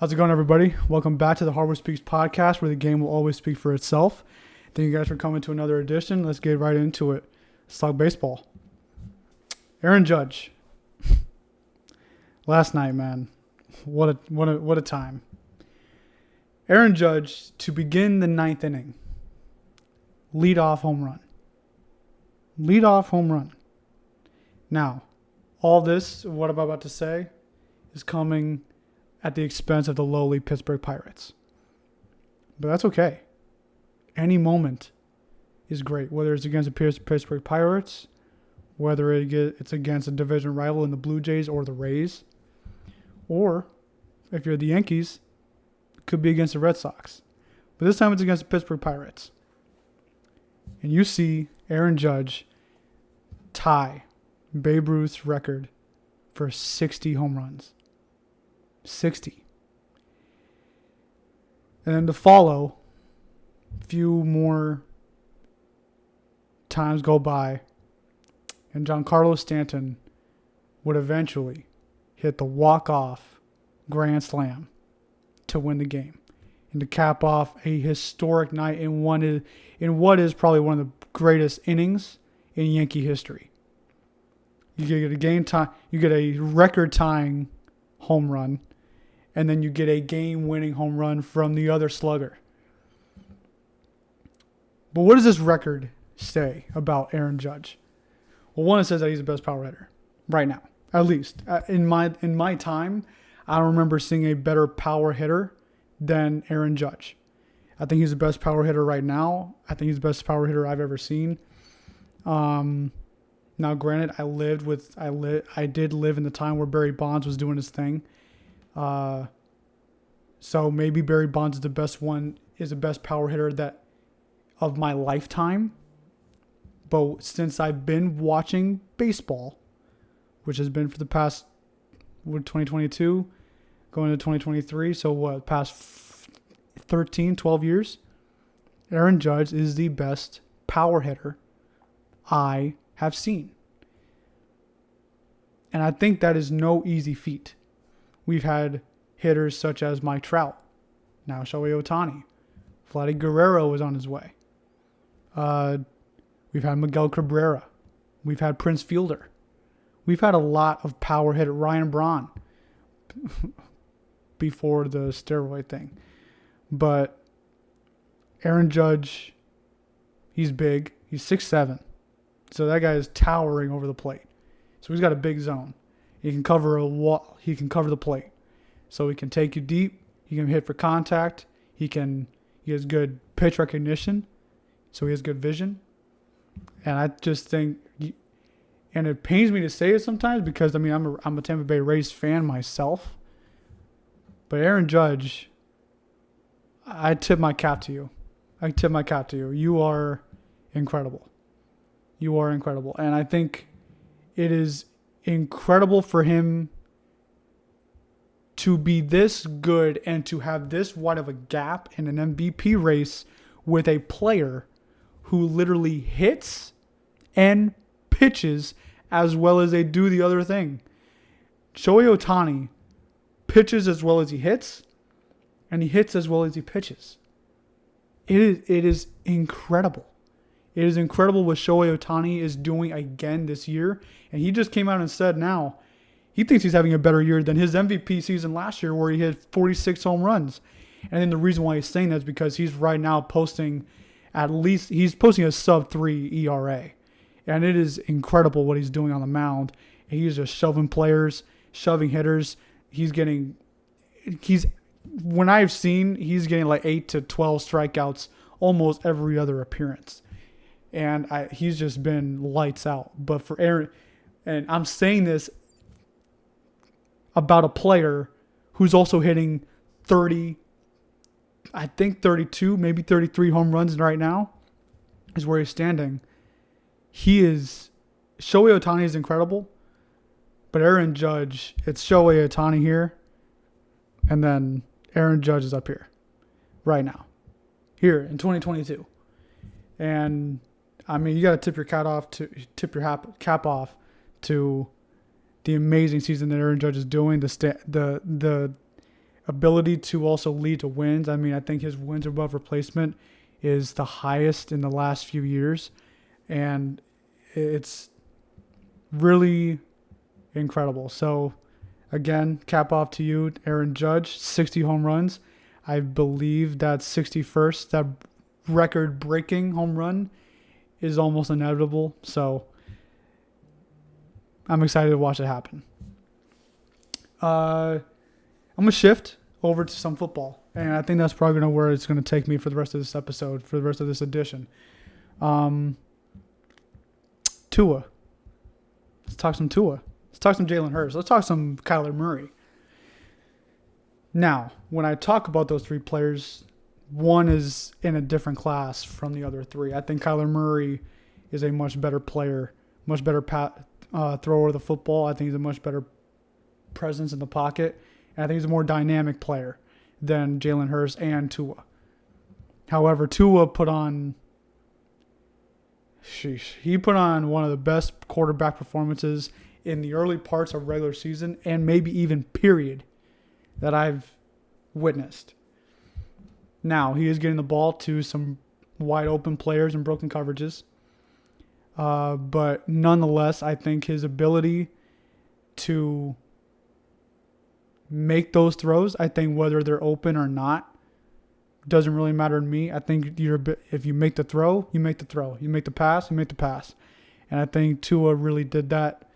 How's it going, everybody? Welcome back to the Hardwood Speaks podcast, where the game will always speak for itself. Thank you guys for coming to another edition. Let's get right into it. Let's talk baseball. Aaron Judge. Last night, man. What a time. Aaron Judge, to begin the ninth inning, leadoff home run. Leadoff home run. Now, all this, what I'm about to say, is coming at the expense of the lowly Pittsburgh Pirates. But that's okay. Any moment is great, whether it's against the Pittsburgh Pirates, whether it's against a division rival in the Blue Jays or the Rays, or if you're the Yankees, it could be against the Red Sox. But this time it's against the Pittsburgh Pirates. And you see Aaron Judge tie Babe Ruth's record for 60 home runs. 60. And then to follow, a few more times go by, and Giancarlo Stanton would eventually hit the walk-off grand slam to win the game and to cap off a historic night in what is probably one of the greatest innings in Yankee history. You get a record-tying home run, and then you get a game-winning home run from the other slugger. But what does this record say about Aaron Judge? Well, one, it says that he's the best power hitter right now, at least. In my time, I don't remember seeing a better power hitter than Aaron Judge. I think he's the best power hitter right now. I think he's the best power hitter I've ever seen. Now, granted, I did live in the time where Barry Bonds was doing his thing. So maybe Barry Bonds is the best power hitter of my lifetime. But since I've been watching baseball, which has been for the past 2022, going into 2023, so past 13, 12 years, Aaron Judge is the best power hitter I have seen. And I think that is no easy feat. We've had hitters such as Mike Trout, now Shohei Ohtani. Vladdy Guerrero was on his way. We've had Miguel Cabrera. We've had Prince Fielder. We've had a lot of power hitter. Ryan Braun before the steroid thing. But Aaron Judge, he's big. He's 6'7". So that guy is towering over the plate. So he's got a big zone. He can cover a wall. He can cover the plate. So he can take you deep. He can hit for contact. He has good pitch recognition. So he has good vision. And I just think, and it pains me to say it sometimes because, I'm a Tampa Bay Rays fan myself. But Aaron Judge, I tip my cap to you. You are incredible. You are incredible. And I think it is incredible for him to be this good and to have this wide of a gap in an MVP race with a player who literally hits and pitches as well as they do the other thing. Shohei Ohtani pitches as well as he hits, and he hits as well as he pitches. It is incredible. It is incredible what Shohei Ohtani is doing again this year. And he just came out and said now he thinks he's having a better year than his MVP season last year where he hit 46 home runs. And then the reason why he's saying that is because he's right now posting a sub-3 ERA. And it is incredible what he's doing on the mound. And he's just shoving players, shoving hitters. When I've seen, he's getting like 8 to 12 strikeouts almost every other appearance. And he's just been lights out. But for Aaron, and I'm saying this about a player who's also hitting 30, I think 32, maybe 33 home runs right now is where he's standing. Shohei Ohtani is incredible. But Aaron Judge, it's Shohei Ohtani here. And then Aaron Judge is up here right now. Here in 2022. And you got to tip your cap off to the amazing season that Aaron Judge is doing. The ability to also lead to wins. I mean, I think his wins above replacement is the highest in the last few years. And it's really incredible. So, again, cap off to you, Aaron Judge, 60 home runs. I believe that 61st, that record-breaking home run is almost inevitable. So, I'm excited to watch it happen. I'm going to shift over to some football. And I think that's probably where it's going to take me for the rest of this episode, for the rest of this edition. Tua. Let's talk some Tua. Let's talk some Jalen Hurst. Let's talk some Kyler Murray. Now, when I talk about those three players, one is in a different class from the other three. I think Kyler Murray is a much better player, much better thrower of the football. I think he's a much better presence in the pocket. And I think he's a more dynamic player than Jalen Hurst and Tua. However, Tua put on one of the best quarterback performances in the early parts of regular season and maybe even period that I've witnessed. Now, he is getting the ball to some wide open players and broken coverages. But nonetheless, I think his ability to make those throws, I think whether they're open or not, doesn't really matter to me. I think if you make the throw, you make the throw. You make the pass, you make the pass. And I think Tua really did that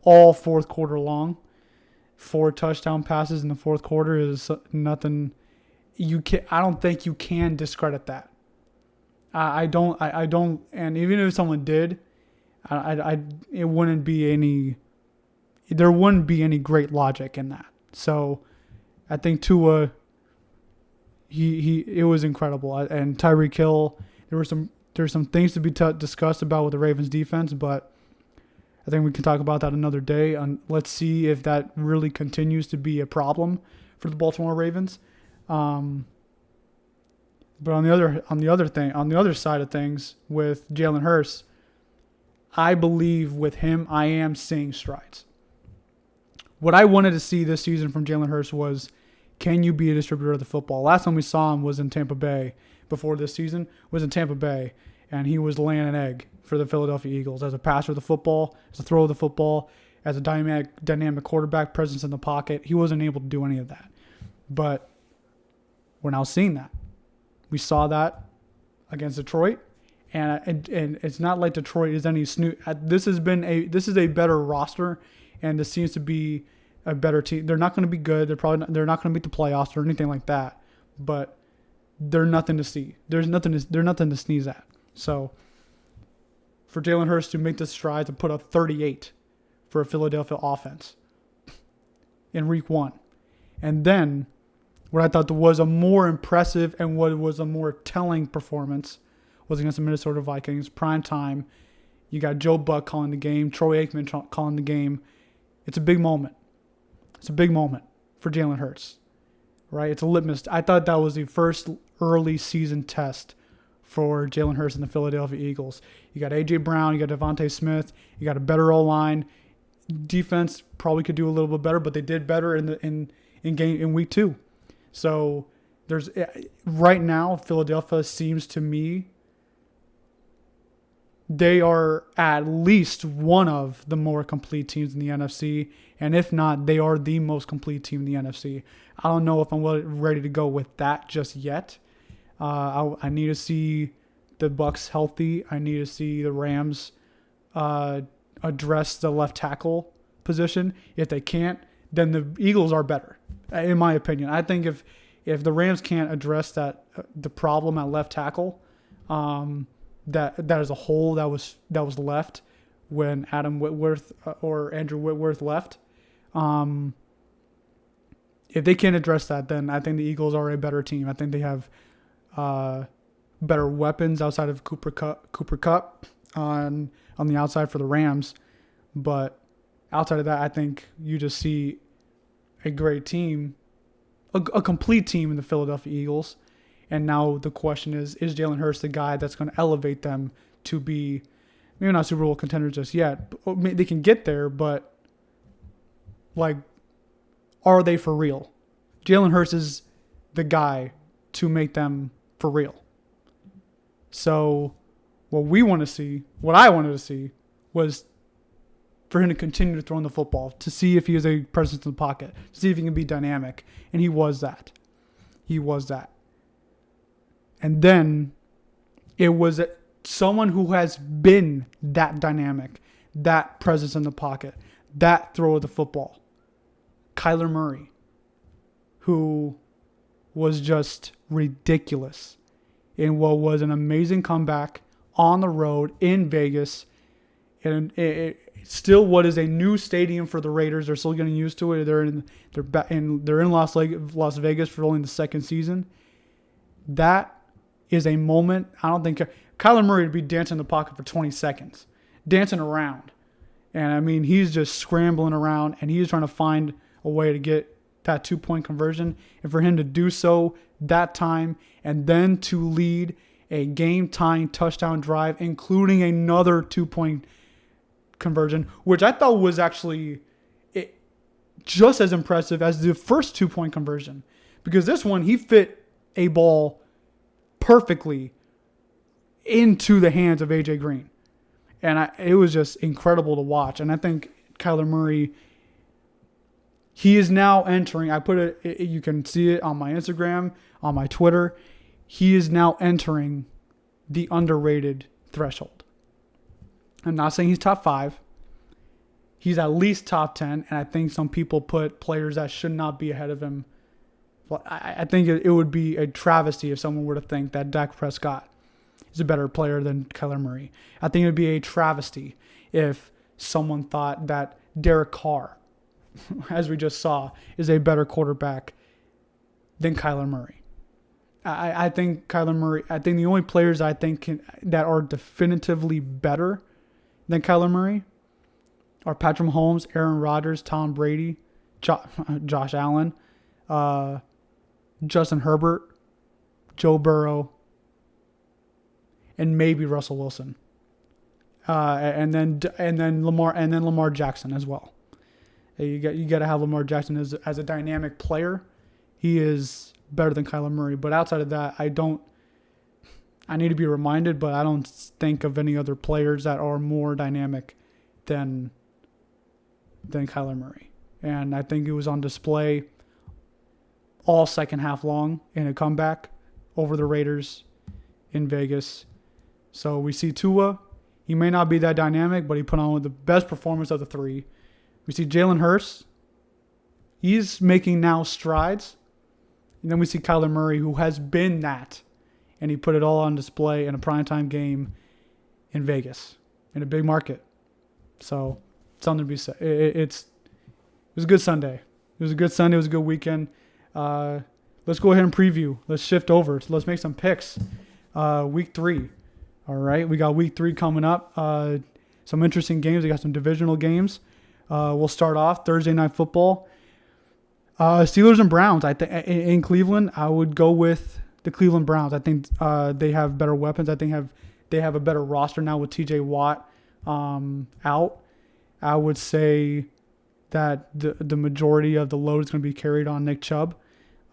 all fourth quarter long. 4 touchdown passes in the fourth quarter is nothing. I don't think you can discredit that. I don't. And even if someone did, it wouldn't be any. There wouldn't be any great logic in that. So, I think Tua. It was incredible. And Tyreek Hill, there's some things to be discussed about with the Ravens defense, but I think we can talk about that another day. Let's see if that really continues to be a problem for the Baltimore Ravens. But on the other side of things with Jalen Hurst, I believe with him I am seeing strides. What I wanted to see this season from Jalen Hurst was, can you be a distributor of the football? Last time we saw him was in Tampa Bay. Before this season was in Tampa Bay, and he was laying an egg for the Philadelphia Eagles as a passer of the football, as a thrower of the football, as a dynamic quarterback presence in the pocket. He wasn't able to do any of that. But we're now seeing that. We saw that against Detroit, and it's not like Detroit is any snoot. This is a better roster, and this seems to be a better team. They're not going to be good. They're not going to beat the playoffs or anything like that. But they're nothing to see. They're nothing to sneeze at. So for Jalen Hurst to make this stride to put up 38 for a Philadelphia offense in week 1, and then what I thought was a more impressive and what was a more telling performance was against the Minnesota Vikings, prime time. You got Joe Buck calling the game, Troy Aikman calling the game. It's a big moment. It's a big moment for Jalen Hurts, right? It's a litmus. I thought that was the first early season test for Jalen Hurts and the Philadelphia Eagles. You got A.J. Brown, you got Devontae Smith, you got a better O-line. Defense probably could do a little bit better, but they did better in week 2. So there's right now Philadelphia seems to me they are at least one of the more complete teams in the NFC. And if not, they are the most complete team in the NFC. I don't know if I'm ready to go with that just yet. I need to see the Bucs healthy. I need to see the Rams address the left tackle position. If they can't, then the Eagles are better, in my opinion. I think if the Rams can't address the problem at left tackle, that is a hole that was left when Adam Whitworth or Andrew Whitworth left. If they can't address that, then I think the Eagles are a better team. I think they have better weapons outside of Cooper Kupp on the outside for the Rams. But outside of that, I think you just see a great team, a complete team in the Philadelphia Eagles. And now the question is Jalen Hurst the guy that's going to elevate them to be, maybe not Super Bowl contenders just yet. They can get there, but, like, are they for real? Jalen Hurst is the guy to make them for real. So what I wanted to see was for him to continue to throw in the football, to see if he is a presence in the pocket, to see if he can be dynamic. And he was that. And then it was someone who has been that dynamic, that presence in the pocket, that throw of the football. Kyler Murray, who was just ridiculous in what was an amazing comeback on the road in Vegas. And it still what is a new stadium for the Raiders. They're still getting used to it. They're in Las Vegas for only the second season. That is a moment. I don't think Kyler Murray would be dancing in the pocket for 20 seconds, dancing around. And I mean, he's just scrambling around and he's trying to find a way to get that 2-point conversion. And for him to do so that time and then to lead a game-tying touchdown drive, including another 2-point conversion, which I thought was actually just as impressive as the first 2-point conversion. Because this one, he fit a ball perfectly into the hands of A.J. Green. And it was just incredible to watch. And I think Kyler Murray, he is now entering, I put it, you can see it on my Instagram, on my Twitter, he is now entering the underrated threshold. I'm not saying he's top 5. He's at least top 10, and I think some people put players that should not be ahead of him. Well, I think it would be a travesty if someone were to think that Dak Prescott is a better player than Kyler Murray. I think it would be a travesty if someone thought that Derek Carr, as we just saw, is a better quarterback than Kyler Murray. I think Kyler Murray, I think the only players I think that are definitively better than Kyler Murray are Patrick Mahomes, Aaron Rodgers, Tom Brady, Josh Allen, Justin Herbert, Joe Burrow, and maybe Russell Wilson, and then Lamar Jackson as well. You got to have Lamar Jackson as a dynamic player. He is better than Kyler Murray, but outside of that, I need to be reminded, but I don't think of any other players that are more dynamic than Kyler Murray. And I think it was on display all second half long in a comeback over the Raiders in Vegas. So we see Tua. He may not be that dynamic, but he put on the best performance of the three. We see Jalen Hurst. He's making now strides. And then we see Kyler Murray, who has been that. And he put it all on display in a primetime game in Vegas, in a big market. So, something to be said. It was a good Sunday. It was a good Sunday. It was a good weekend. Let's go ahead and preview. Let's shift over. So let's make some picks. Week 3. All right. We got week 3 coming up. Some interesting games. We got some divisional games. We'll start off Thursday Night Football. Steelers and Browns. I think in Cleveland, I would go with the Cleveland Browns. I think they have better weapons. I think they have a better roster now with T.J. Watt out. I would say that the majority of the load is going to be carried on Nick Chubb.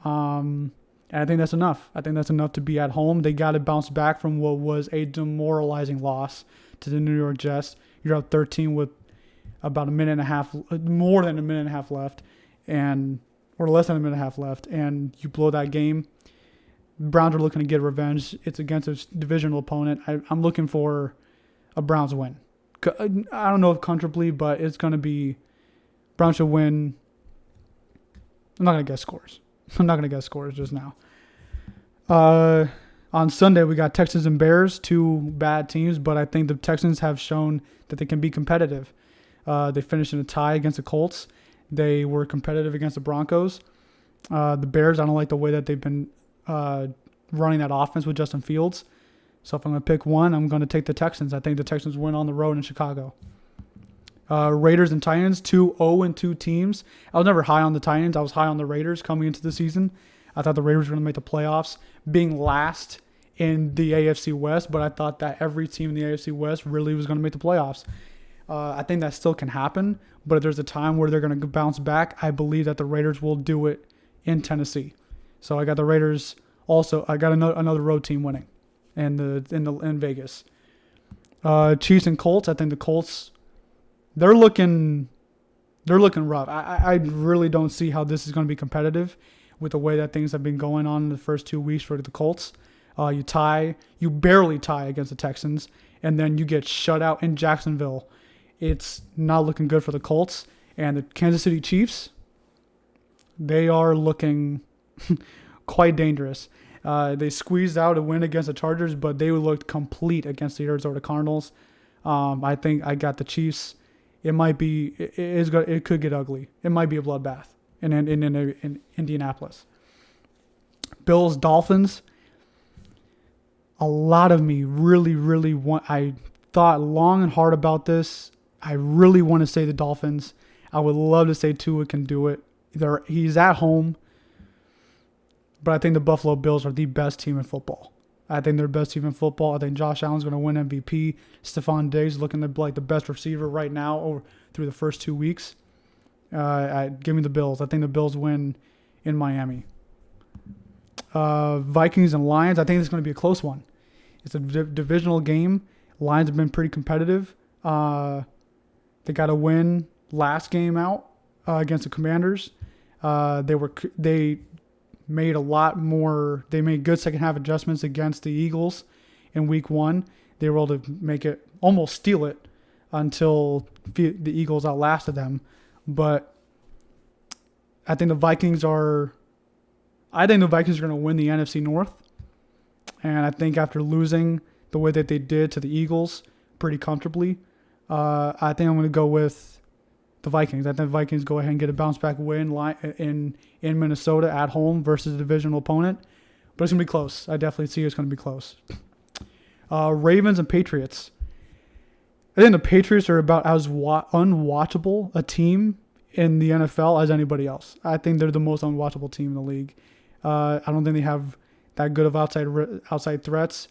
And I think that's enough. I think that's enough to be at home. They got to bounce back from what was a demoralizing loss to the New York Jets. You're up 13 with about more than a minute and a half left, or less than a minute and a half left, and you blow that game. Browns are looking to get revenge. It's against a divisional opponent. I'm looking for a Browns win. I don't know if comfortably, but it's going to be Browns should win. I'm not going to guess scores just now. On Sunday, we got Texans and Bears, 2 bad teams, but I think the Texans have shown that they can be competitive. They finished in a tie against the Colts. They were competitive against the Broncos. The Bears, I don't like the way that they've been running that offense with Justin Fields. So if I'm going to pick one, I'm going to take the Texans. I think the Texans win on the road in Chicago. Raiders and Titans, 2 0-2 teams. I was never high on the Titans. I was high on the Raiders coming into the season. I thought the Raiders were going to make the playoffs, being last in the AFC West, but I thought that every team in the AFC West really was going to make the playoffs. I think that still can happen, but if there's a time where they're going to bounce back, I believe that the Raiders will do it in Tennessee. So I got the Raiders. Also, I got another road team winning, in Vegas. Chiefs and Colts. I think the Colts, they're looking rough. I really don't see how this is going to be competitive with the way that things have been going on in the first 2 weeks for the Colts. You barely tie against the Texans, and then you get shut out in Jacksonville. It's not looking good for the Colts. And the Kansas City Chiefs, they are looking quite dangerous. They squeezed out a win against the Chargers, but they looked complete against the Arizona Cardinals. I think I got the Chiefs. It could get ugly. It might be a bloodbath in Indianapolis. Bills, Dolphins. A lot of me really want. I thought long and hard about this. I really want to say the Dolphins. I would love to say Tua can do it. He's at home, but I think the Buffalo Bills are the best team in football. I think they're the best team in football. I think Josh Allen's going to win MVP. Stephon Diggs looking like the best receiver right now through the first 2 weeks. Give me the Bills. I think the Bills win in Miami. Vikings and Lions. I think it's going to be a close one. It's a divisional game. Lions have been pretty competitive. They got a win last game out against the Commanders. They made a lot more. They made good second half adjustments against the Eagles in week 1. They were able to make it, almost steal it, until the Eagles outlasted them. But I think the Vikings are going to win the NFC North. And I think after losing the way that they did to the Eagles pretty comfortably, I think I'm going to go with the Vikings. I think the Vikings go ahead and get a bounce back win in Minnesota at home versus a divisional opponent. But it's going to be close. I definitely see it's going to be close. Ravens and Patriots. I think the Patriots are about as unwatchable a team in the NFL as anybody else. I think they're the most unwatchable team in the league. I don't think they have that good of outside threats.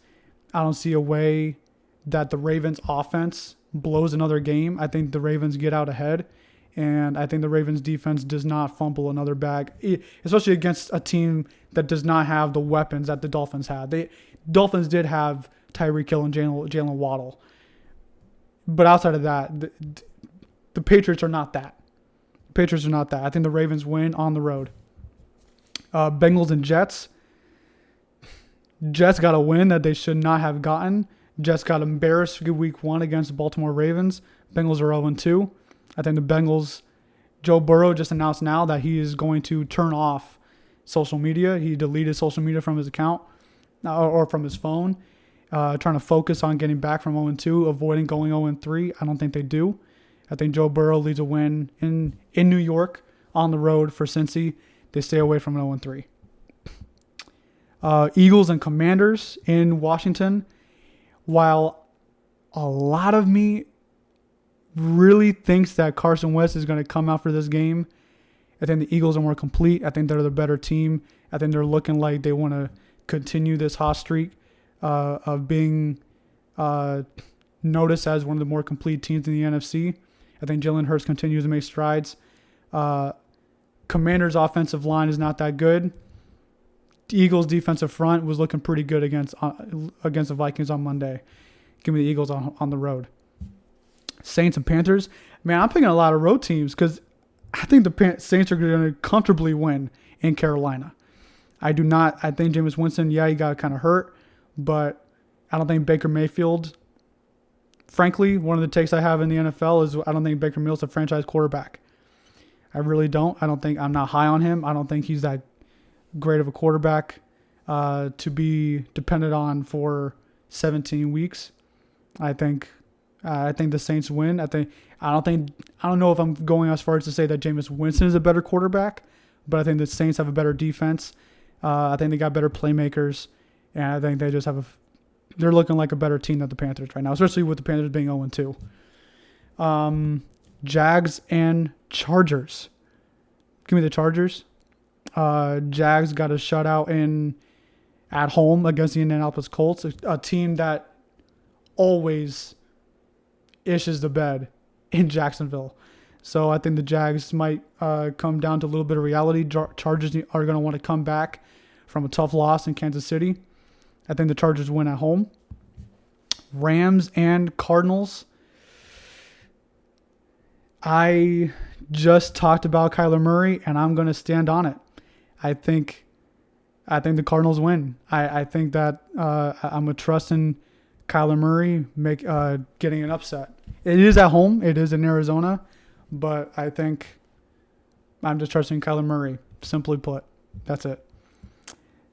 I don't see a way that the Ravens offense blows another game. I think the Ravens get out ahead, and I think the Ravens defense does not fumble another bag, especially against a team that does not have the weapons that the Dolphins had. Dolphins did have Tyreek Hill and Jalen Waddle, but outside of that, the Patriots are not that. I think the Ravens win on the road. Bengals and Jets. Jets got a win that they should not have gotten. Jets got embarrassed week 1 against the Baltimore Ravens. Bengals are 0-2. I think the Bengals, Joe Burrow just announced now that he is going to turn off social media. He deleted social media from his account or from his phone, trying to focus on getting back from 0-2, avoiding going 0-3. I don't think they do. I think Joe Burrow leads a win in New York on the road for Cincy. They stay away from an 0-3. Eagles and Commanders in Washington. While a lot of me really thinks that Carson Wentz is going to come out for this game, I think the Eagles are more complete. I think they're the better team. I think they're looking like they want to continue this hot streak of being noticed as one of the more complete teams in the NFC. I think Jalen Hurst continues to make strides. Commanders' offensive line is not that good. The Eagles' defensive front was looking pretty good against the Vikings on Monday. Give me the Eagles on the road. Saints and Panthers. Man, I'm picking a lot of road teams because I think the Saints are going to comfortably win in Carolina. I do not. I think Jameis Winston, he got kind of hurt, but I don't think Baker Mayfield. Frankly, one of the takes I have in the NFL is I don't think Baker Mayfield's a franchise quarterback. I really don't. I'm not high on him. I don't think he's that great of a quarterback to be dependent on for 17 weeks. I think the Saints win. I don't know if I'm going as far as to say that Jameis Winston is a better quarterback, but I think the Saints have a better defense. I think they got better playmakers, and I think they just they're looking like a better team than the Panthers right now, especially with the Panthers being 0-2. Jags and Chargers. Give me the Chargers. Jags got a shutout at home against the Indianapolis Colts, a team that always issues the bed in Jacksonville. So I think the Jags might come down to a little bit of reality. Chargers are going to want to come back from a tough loss in Kansas City. I think the Chargers win at home. Rams and Cardinals. I just talked about Kyler Murray, and I'm going to stand on it. I think the Cardinals win. I think that I'm a trust in Kyler Murray getting an upset. It is at home. It is in Arizona. But I think I'm just trusting Kyler Murray, simply put. That's it.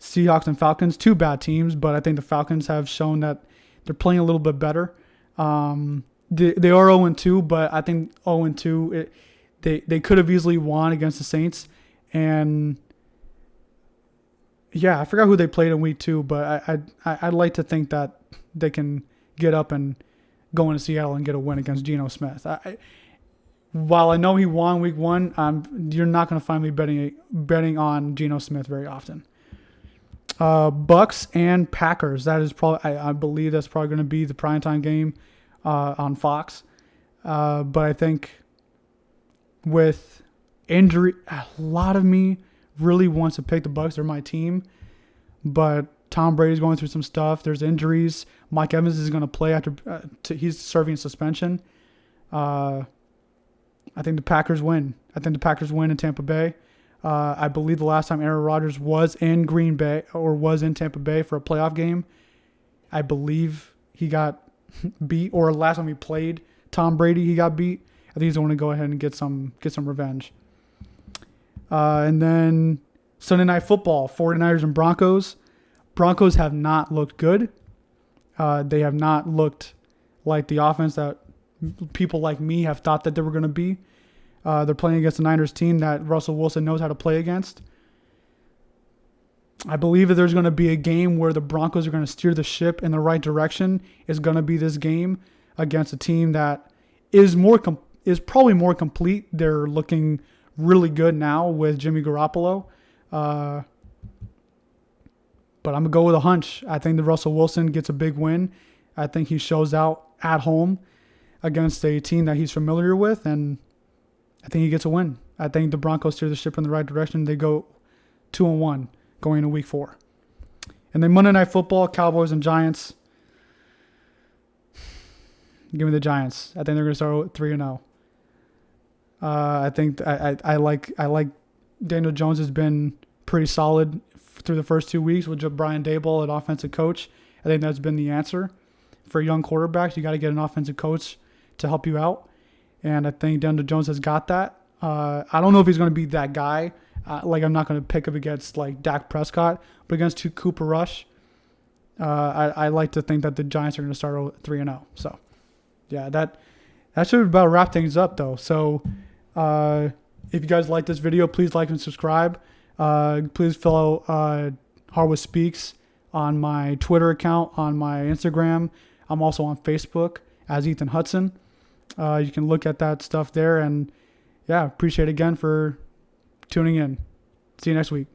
Seahawks and Falcons, two bad teams, but I think the Falcons have shown that they're playing a little bit better. They are 0-2, but I think 0-2, they could have easily won against the Saints. And, yeah, I forgot who they played in week 2, but I'd like to think that they can get up and go into Seattle and get a win against Geno Smith. While I know he won week 1, you're not going to find me betting on Geno Smith very often. Bucks and Packers. That is probably, I believe that's probably going to be the primetime game on Fox. But I think with injury, a lot of me really wants to pick the Bucks. They're my team. But Tom Brady's going through some stuff. There's injuries. Mike Evans is going to play after he's serving suspension. I think the Packers win. I think the Packers win in Tampa Bay. I believe the last time Aaron Rodgers was in Green Bay or was in Tampa Bay for a playoff game, I believe he got beat. Or last time he played Tom Brady, he got beat. I think he's going to go ahead and get some revenge. And then Sunday Night Football, 49ers and Broncos. Broncos have not looked good. They have not looked like the offense that people like me have thought that they were going to be. They're playing against the Niners team that Russell Wilson knows how to play against. I believe that there's going to be a game where the Broncos are going to steer the ship in the right direction. It's going to be this game against a team that is probably more complete. They're looking really good now with Jimmy Garoppolo. But I'm going to go with a hunch. I think that Russell Wilson gets a big win. I think he shows out at home against a team that he's familiar with, and I think he gets a win. I think the Broncos steer the ship in the right direction. They go 2-1 going into week 4. And then Monday Night Football, Cowboys and Giants. Give me the Giants. I think they're going to start 3-0. I think I like Daniel Jones has been pretty solid through the first 2 weeks with Brian Daboll, an offensive coach. I think that's been the answer. For young quarterbacks, you got to get an offensive coach to help you out. And I think Daniel Jones has got that. I don't know if he's going to be that guy. I'm not going to pick him against like Dak Prescott, but against Cooper Rush, I like to think that the Giants are going to start 3-0. So, yeah, that should about wrap things up, though. So, if you guys like this video, please like and subscribe. Please follow Hardwood Speaks on my Twitter account, on my Instagram. I'm also on Facebook as Ethan Hudson. You can look at that stuff there. And, yeah, appreciate it again for tuning in. See you next week.